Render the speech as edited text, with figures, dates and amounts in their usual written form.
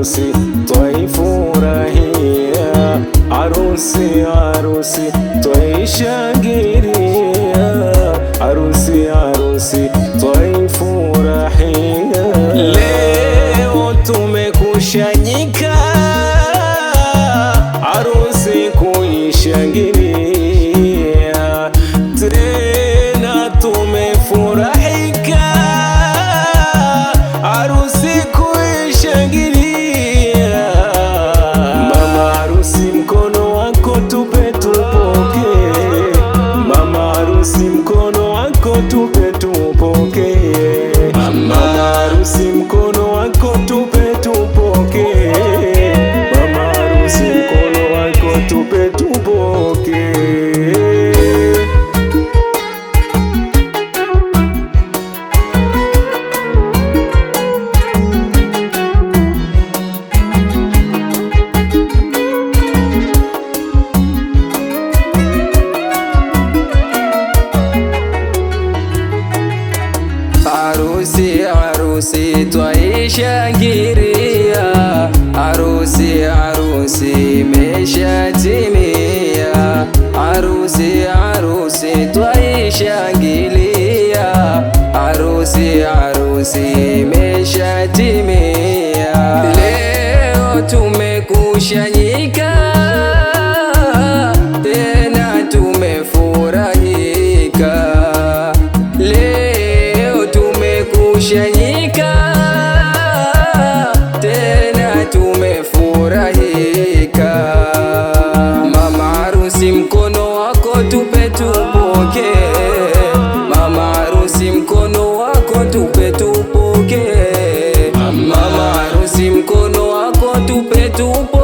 harusi twaifurahia, harusi harusi twaishangilia, harusi harusi twaifurahia. Leo tumekushanyika harusi kuishangilia, tena tumefurahika harusi kuishangilia. Mama harusi mkono wako tupe tupokee, mama harusi mkono wako tupe tupokee, mama harusi mkono wako tupe tupokee, mama harusi mkono wako tupe tupokee. Harusi harusi twaishangilia, harusi harusi imeshatimia, harusi harusi twaishangilia, harusi harusi imeshatimia. Leo tumekushanyika tena tumefurahika, kushanyika tena tumefurahika. Mama harusi mkono wako tupe tupokee, mama harusi mkono wako tupe tupokee, mama harusi mkono wako tupe tupokee.